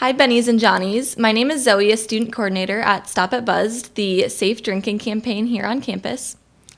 Hi, Bennies and Johnnies. My name is Zoe, a student coordinator at Stop at Buzzed, the safe drinking campaign here on campus.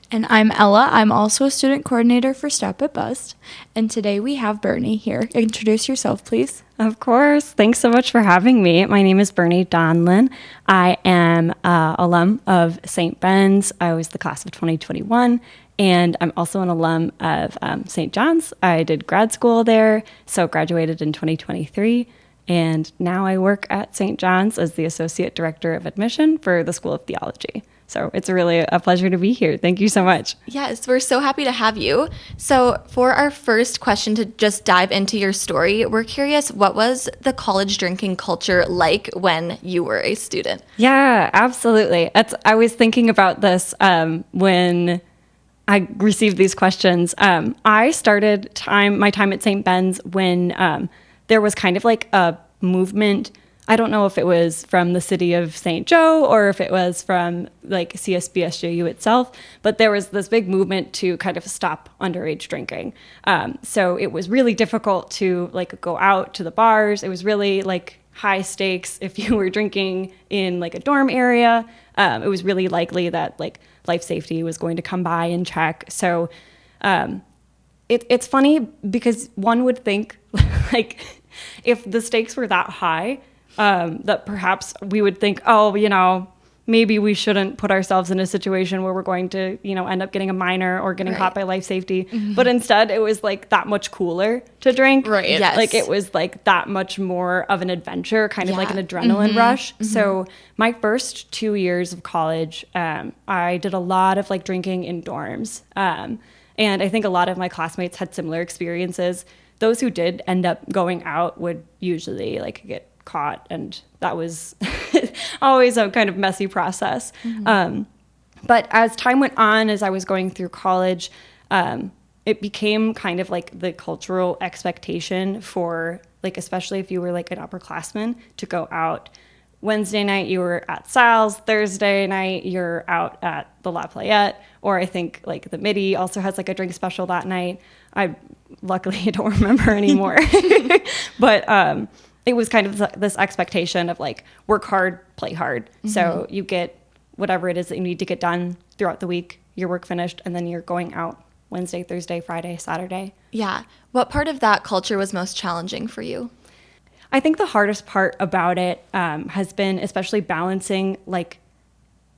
And I'm Ella. I'm also a student coordinator for Stop at Buzzed. And today we have Bernie here. Introduce yourself, please. Of course. Thanks so much for having me. My name is Bernadette Donlon. I am an alum of St. Ben's. I was the class of 2021, and I'm also an alum of St. John's. I did grad school there, so graduated in 2023. And now I work at St. John's as the Associate Director of Admission for the School of Theology. So it's really a pleasure to be here. Thank you so much. Yes, we're so happy to have you. So for our first question, to just dive into your story, we're curious, what was the college drinking culture like when you were a student? Yeah, absolutely. I was thinking about this when I received these questions. I started my time at St. Ben's when there was kind of like a movement. I don't know if it was from the city of St. Joe or if it was from like CSB+SJU itself, but there was this big movement to kind of stop underage drinking. So it was really difficult to like go out to the bars. It was really like high stakes. If you were drinking in like a dorm area, it was really likely that like life safety was going to come by and check. So it's funny because one would think like if the stakes were that high, that perhaps we would think, maybe we shouldn't put ourselves in a situation where we're going to, end up getting a minor or getting caught by life safety. Mm-hmm. But instead, it was like that much cooler to drink. Right. Yes. Like it was like that much more of an adventure, kind of like an adrenaline rush. Mm-hmm. So my first 2 years of college, I did a lot of like drinking in dorms. And I think a lot of my classmates had similar experiences. Those who did end up going out would usually like get caught, and that was always a kind of messy process. Mm-hmm. But as time went on, as I was going through college, it became kind of like the cultural expectation for like, especially if you were like an upperclassman, to go out. Wednesday night you were at Sal's, Thursday night you're out at the Lafayette, or I think like the Midi also has like a drink special that night. I luckily don't remember anymore. But it was kind of this expectation of like work hard, play hard. Mm-hmm. So you get whatever it is that you need to get done throughout the week, your work finished, and then you're going out Wednesday, Thursday, Friday, Saturday. Yeah. What part of that culture was most challenging for you? I think the hardest part about it has been especially balancing like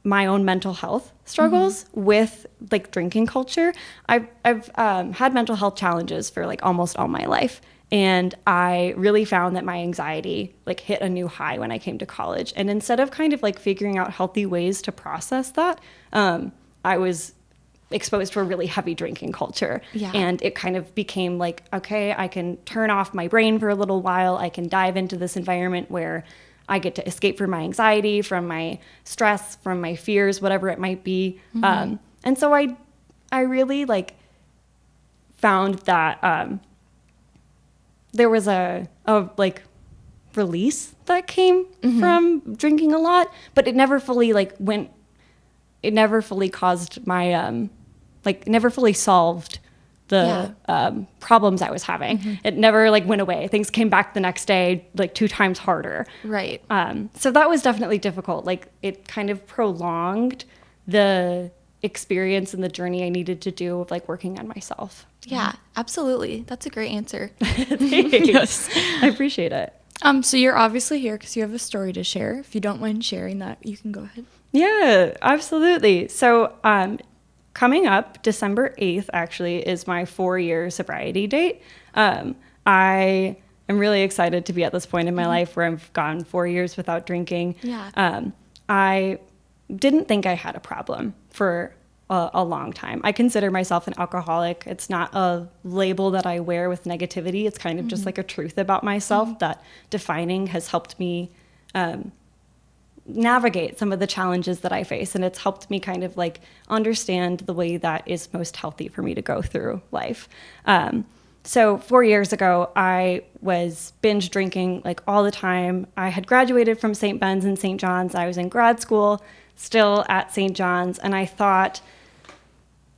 my own mental health struggles with like drinking culture. I've had mental health challenges for like almost all my life. And I really found that my anxiety like hit a new high when I came to college. And instead of kind of like figuring out healthy ways to process that, I was exposed to a really heavy drinking culture. Yeah. And it kind of became like, okay, I can turn off my brain for a little while. I can dive into this environment where I get to escape from my anxiety, from my stress, from my fears, whatever it might be. Mm-hmm. And so I really like found that there was a like release that came from drinking a lot, but it never fully like it never fully caused my never fully solved the problems I was having. Mm-hmm. It never like went away. Things came back the next day like 2 times harder. Right. So that was definitely difficult. Like it kind of prolonged the experience and the journey I needed to do of like working on myself. Yeah, absolutely. That's a great answer. Yes. I appreciate it. So you're obviously here because you have a story to share. If you don't mind sharing that, you can go ahead. Yeah, absolutely. So coming up, December 8th actually is my 4-year sobriety date. I am really excited to be at this point in my life where I've gone 4 years without drinking. Yeah. I didn't think I had a problem for a long time. I consider myself an alcoholic. It's not a label that I wear with negativity. It's kind of just like a truth about myself that defining has helped me navigate some of the challenges that I face. And it's helped me kind of like understand the way that is most healthy for me to go through life. So 4 years ago, I was binge drinking like all the time. I had graduated from St. Ben's and St. John's. I was in grad school, still at St. John's. And I thought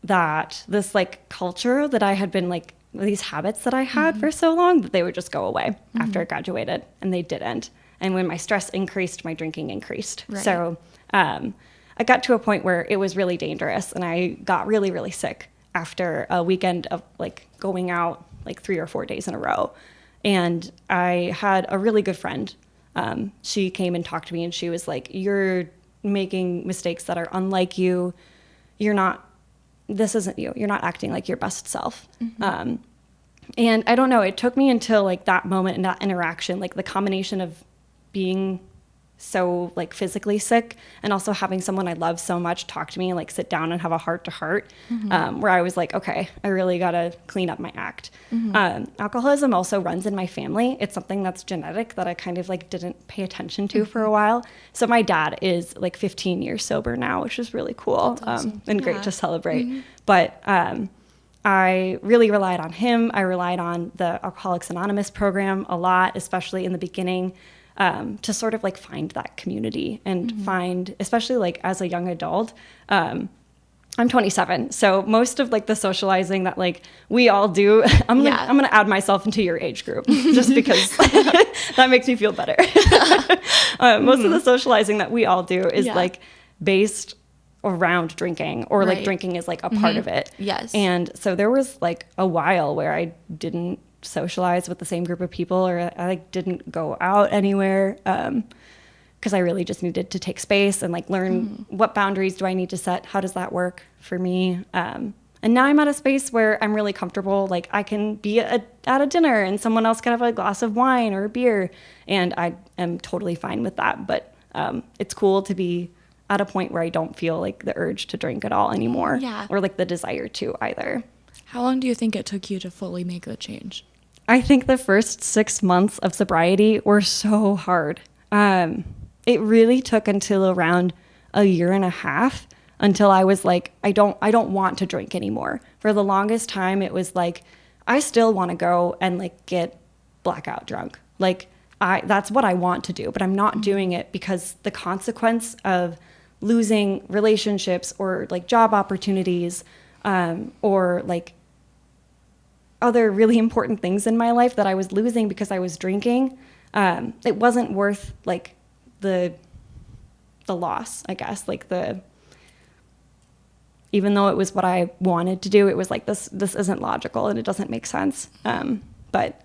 that this like culture that I had been like, these habits that I had for so long, that they would just go away after I graduated, and they didn't. And when my stress increased, my drinking increased. Right. So I got to a point where it was really dangerous, and I got really, really sick after a weekend of like going out like 3 or 4 days in a row. And I had a really good friend. She came and talked to me, and she was like, "You're making mistakes that are unlike you. This isn't you. You're not acting like your best self." And I don't know, it took me until like that moment and that interaction, like the combination of being so like physically sick and also having someone I love so much talk to me and like sit down and have a heart to heart, where I was like, okay, I really got to clean up my act. Alcoholism also runs in my family. It's something that's genetic that I kind of like didn't pay attention to for a while. So my dad is like 15 years sober now, which is really cool. Awesome. And great to celebrate. But I really relied on him. I relied on the Alcoholics Anonymous program a lot, especially in the beginning, to sort of like find that community and find, especially like as a young adult. I'm 27, so most of like the socializing that like we all do, I'm gonna add myself into your age group just because that makes me feel better. Most of the socializing that we all do is like based around drinking, or like drinking is like a part of it. Yes. And so there was like a while where I didn't socialize with the same group of people, or I like didn't go out anywhere, because I really just needed to take space and like learn what boundaries do I need to set, how does that work for me. And now I'm at a space where I'm really comfortable, like I can be at a dinner and someone else can have a glass of wine or a beer, and I am totally fine with that. But it's cool to be at a point where I don't feel like the urge to drink at all anymore, or like the desire to either. How long do you think it took you to fully make the change? I think the first 6 months of sobriety were so hard. It really took until around a year and a half until I was like, I don't want to drink anymore. For the longest time, it was like, I still want to go and like get blackout drunk. Like that's what I want to do, but I'm not doing it because the consequence of losing relationships or like job opportunities, or like other really important things in my life that I was losing because I was drinking, it wasn't worth like the loss, I guess. Like even though it was what I wanted to do, it was like, this isn't logical and it doesn't make sense. But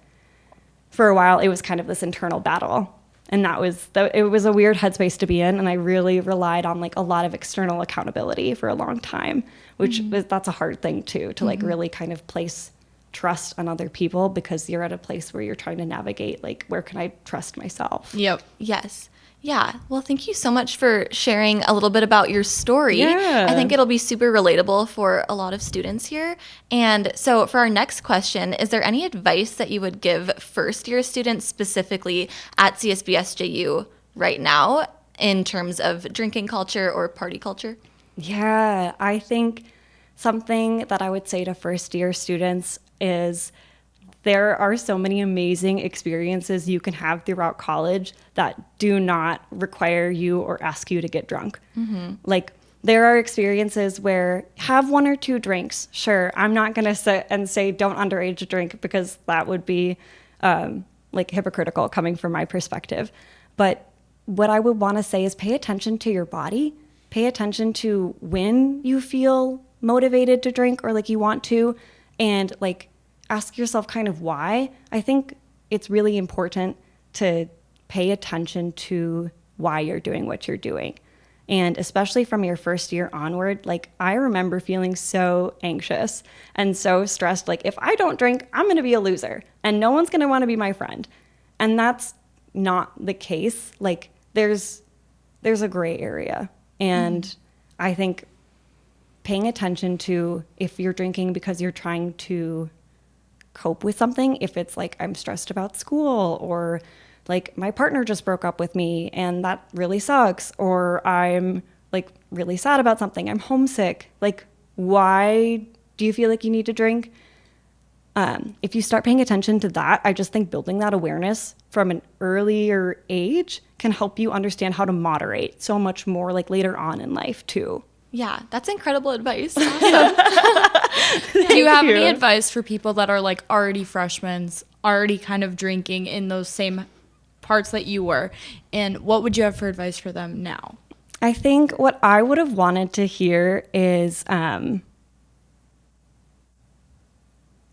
for a while, it was kind of this internal battle. And it was a weird headspace to be in. And I really relied on like a lot of external accountability for a long time, which that's a hard thing too, to like really kind of place trust on other people, because you're at a place where you're trying to navigate, like, where can I trust myself? Yep. Yes. Yeah. Well, thank you so much for sharing a little bit about your story. Yeah. I think it'll be super relatable for a lot of students here. And so for our next question, is there any advice that you would give first-year students specifically at CSB+SJU right now in terms of drinking culture or party culture? Yeah, I think something that I would say to first-year students is there are so many amazing experiences you can have throughout college that do not require you or ask you to get drunk. Like, there are experiences where have 1 or 2 drinks. Sure, I'm not going to sit and say don't underage drink, because that would be like hypocritical coming from my perspective. But what I would want to say is pay attention to your body. Pay attention to when you feel motivated to drink or like you want to, and like ask yourself kind of why. I think it's really important to pay attention to why you're doing what you're doing. And especially from your first year onward, like I remember feeling so anxious and so stressed. Like, if I don't drink, I'm going to be a loser and no one's going to want to be my friend. And that's not the case. Like, there's a gray area. And I think paying attention to if you're drinking because you're trying to cope with something, if it's like I'm stressed about school, or like my partner just broke up with me and that really sucks, or I'm like really sad about something, I'm homesick, like why do you feel like you need to drink? If you start paying attention to that, I just think building that awareness from an earlier age can help you understand how to moderate so much more, like later on in life too. Yeah, that's incredible advice. Do you have any advice for people that are like already freshmen, already kind of drinking in those same parts that you were. And what would you have for advice for them now? I think what I would have wanted to hear is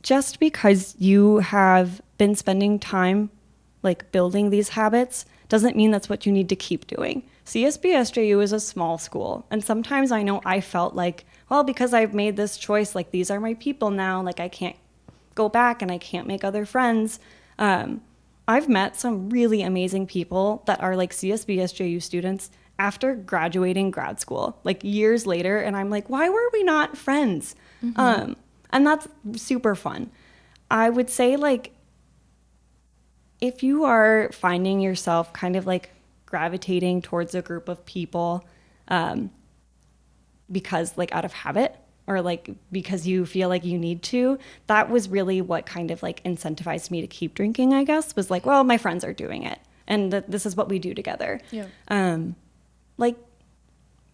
just because you have been spending time like building these habits doesn't mean that's what you need to keep doing. CSB+SJU is a small school. And sometimes I know I felt like, well, because I've made this choice, like these are my people now, like I can't go back and I can't make other friends. I've met some really amazing people that are like CSB+SJU students after graduating grad school, like years later. And I'm like, why were we not friends? And that's super fun. I would say like, if you are finding yourself kind of like gravitating towards a group of people because like out of habit or like because you feel like you need to, that was really what kind of like incentivized me to keep drinking, I guess, was like, well, my friends are doing it and this is what we do together. Yeah. Like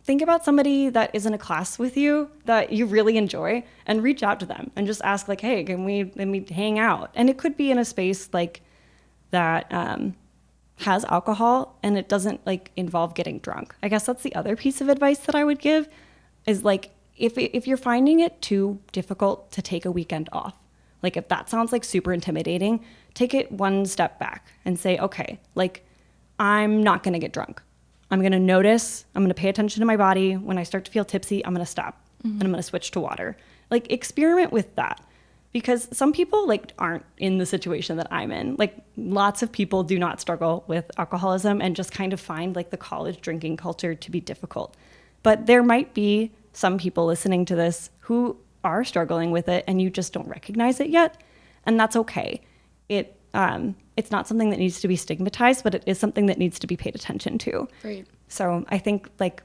think about somebody that is in a class with you that you really enjoy and reach out to them and just ask like, hey, can we hang out? And it could be in a space like that has alcohol and it doesn't like involve getting drunk. I guess that's the other piece of advice that I would give is like, if you're finding it too difficult to take a weekend off, like if that sounds like super intimidating, take it one step back and say, okay, like I'm not going to get drunk. I'm going to notice, I'm going to pay attention to my body. When I start to feel tipsy, I'm going to stop and I'm going to switch to water. Like experiment with that. Because some people like aren't in the situation that I'm in. Like lots of people do not struggle with alcoholism and just kind of find like the college drinking culture to be difficult. But there might be some people listening to this who are struggling with it and you just don't recognize it yet. And that's okay. It's not something that needs to be stigmatized, but it is something that needs to be paid attention to. Right. So I think like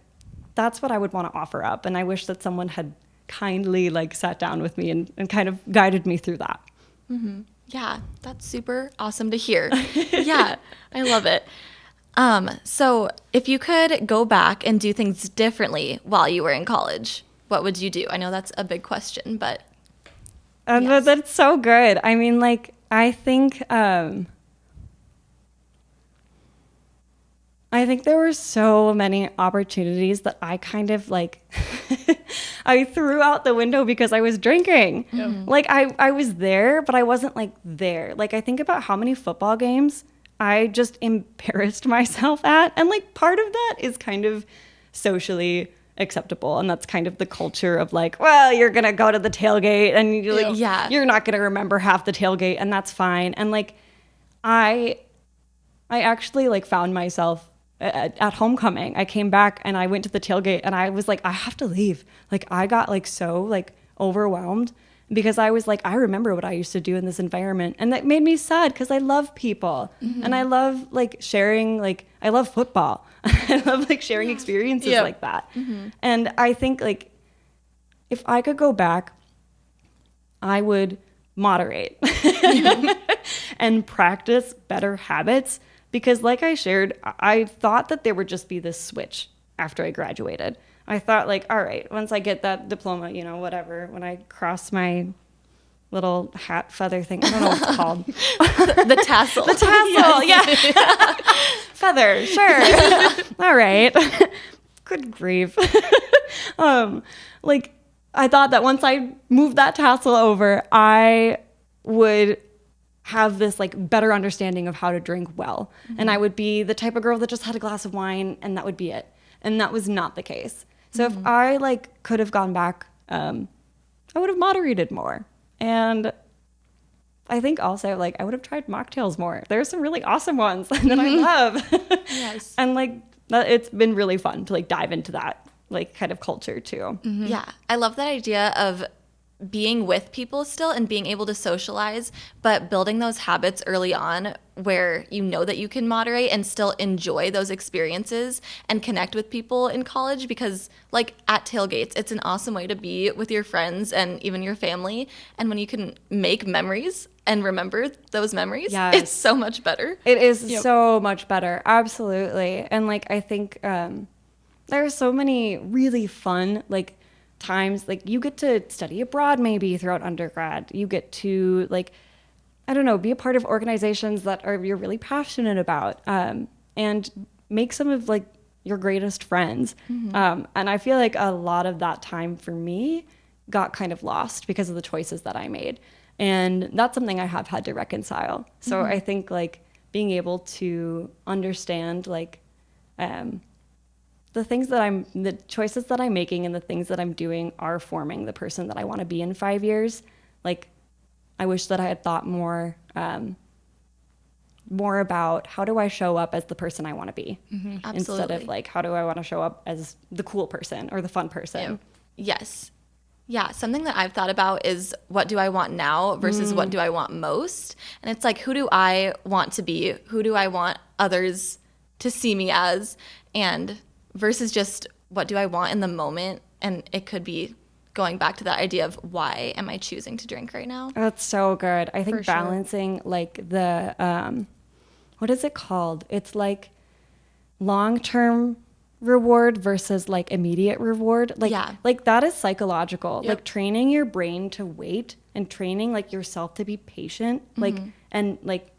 that's what I would want to offer up. And I wish that someone had kindly like sat down with me and kind of guided me through that. Mm-hmm. Yeah, that's super awesome to hear. Yeah, I love it. So if you could go back and do things differently while you were in college, what would you do? I know that's a big question, but yes. That's so good. I mean, like, I think there were so many opportunities that I kind of like I threw out the window because I was drinking. Yeah. Like I was there, but I wasn't like there. Like I think about how many football games I just embarrassed myself at. And like part of that is kind of socially acceptable. And that's kind of the culture of like, well, you're going to go to the tailgate and you're like, you're not going to remember half the tailgate and that's fine. And like, I actually like found myself at homecoming. I came back and I went to the tailgate and I was like, I have to leave. Like I got like so like overwhelmed because I was like, I remember what I used to do in this environment. And that made me sad because I love people and I love like sharing, like I love football. I love like sharing experiences like that. And I think like if I could go back, I would moderate and practice better habits. Because like I shared, I thought that there would just be this switch after I graduated. I thought like, all right, once I get that diploma, you know, whatever, when I cross my little hat feather thing, I don't know what it's called. The tassel. The tassel, yeah. Feather, sure. All right. Good grief. Like I thought that once I moved that tassel over, I would have this like better understanding of how to drink well. And I would be the type of girl that just had a glass of wine and that would be it. And that was not the case. So if I like could have gone back, I would have moderated more. And I think also like I would have tried mocktails more. There's some really awesome ones that I love. Yes. And like it's been really fun to like dive into that like kind of culture too. Yeah. I love that idea of being with people still and being able to socialize, but building those habits early on where you know that you can moderate and still enjoy those experiences and connect with people in college, because like at tailgates, it's an awesome way to be with your friends and even your family. And when you can make memories and remember those memories, it's so much better. It is so much better. Absolutely. And like, I think there are so many really fun, like, times like you get to study abroad maybe throughout undergrad. You get to like I don't know, be a part of organizations that you're really passionate about, and make some of like your greatest friends. And I feel like a lot of that time for me got kind of lost because of the choices that I made. And that's something I have had to reconcile. So I think like being able to understand like the choices that I'm making and the things that I'm doing are forming the person that I want to be in 5 years. Like, I wish that I had thought more about how do I show up as the person I want to be, instead of like how do I want to show up as the cool person or the fun person. Yes. Yeah, something that I've thought about is what do I want now versus what do I want most? And it's like, who do I want to be? Who do I want others to see me as? And versus just what do I want in the moment? And it could be going back to that idea of why am I choosing to drink right now? That's so good. I think For sure. balancing like the, what is it called? It's like long-term reward versus like immediate reward. Like, like that is psychological. Like training your brain to wait and training like yourself to be patient. Like, and like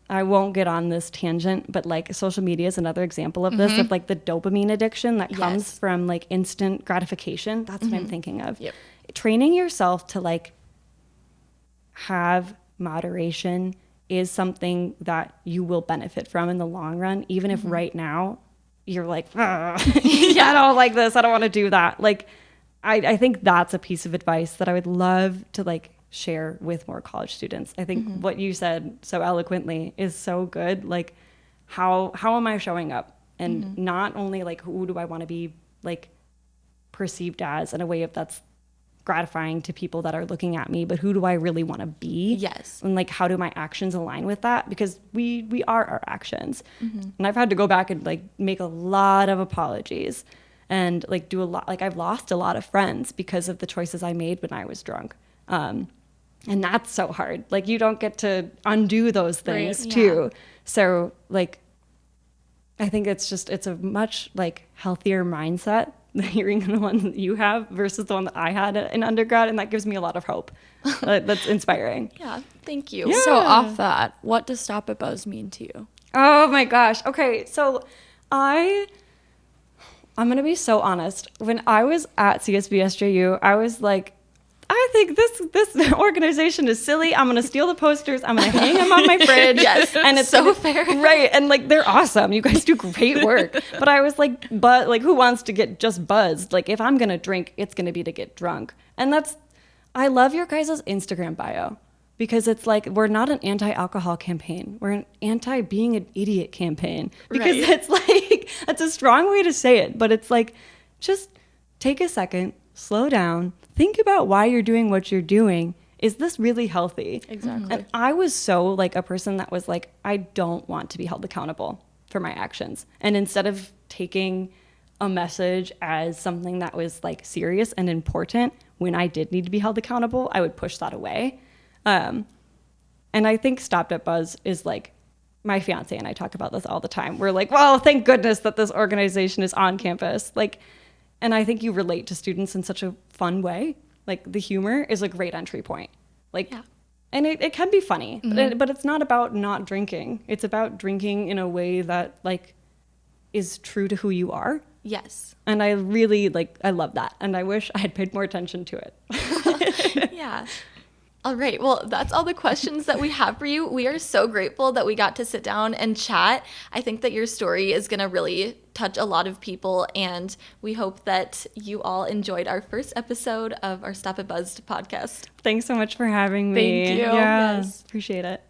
I won't get on this tangent, but like social media is another example of this, of like the dopamine addiction that comes from like instant gratification. That's what I'm thinking of. Training yourself to like have moderation is something that you will benefit from in the long run, even if right now you're like, I don't like this, I don't want to do that. Like, I think that's a piece of advice that I would love to like share with more college students. I think what you said so eloquently is so good. Like, how am I showing up? And not only like who do I want to be like perceived as in a way that's gratifying to people that are looking at me, but who do I really want to be? Yes. And like how do my actions align with that? Because we are our actions. And I've had to go back and like make a lot of apologies and like do a lot, like I've lost a lot of friends because of the choices I made when I was drunk. And that's so hard. Like you don't get to undo those things too. So like I think it's a much like healthier mindset hearing the one that you have versus the one that I had in undergrad, and that gives me a lot of hope. That's inspiring. Yeah, thank you. Yeah. So off that, what does Stop at Buzz mean to you? Oh my gosh. Okay, so I'm gonna be so honest. When I was at CSB+SJU, I was like, I think this organization is silly. I'm gonna steal the posters. I'm gonna hang them on my fridge. And it's so fair, right? And like they're awesome. You guys do great work. But I was like, but like, who wants to get just buzzed? Like, if I'm gonna drink, it's gonna be to get drunk. And I love your guys' Instagram bio because it's like we're not an anti-alcohol campaign. We're an anti-being an idiot campaign because it's like that's a strong way to say it. But it's like just take a second. Slow down. Think about why you're doing what you're doing. Is this really healthy? Exactly. And I was so like a person that was like, I don't want to be held accountable for my actions. And instead of taking a message as something that was like serious and important when I did need to be held accountable, I would push that away. And I think Stopped at Buzz is like, my fiance and I talk about this all the time. We're like, well, thank goodness that this organization is on campus. Like, and I think you relate to students in such a fun way. Like the humor is a great entry point. Like, and it can be funny, but it's not about not drinking. It's about drinking in a way that like is true to who you are. Yes. And I really I love that. And I wish I had paid more attention to it. Yeah. All right. Well, that's all the questions that we have for you. We are so grateful that we got to sit down and chat. I think that your story is going to really touch a lot of people, and we hope that you all enjoyed our first episode of our Stop at Buzz podcast. Thanks so much for having me. Thank you. Yeah, Yes. appreciate it.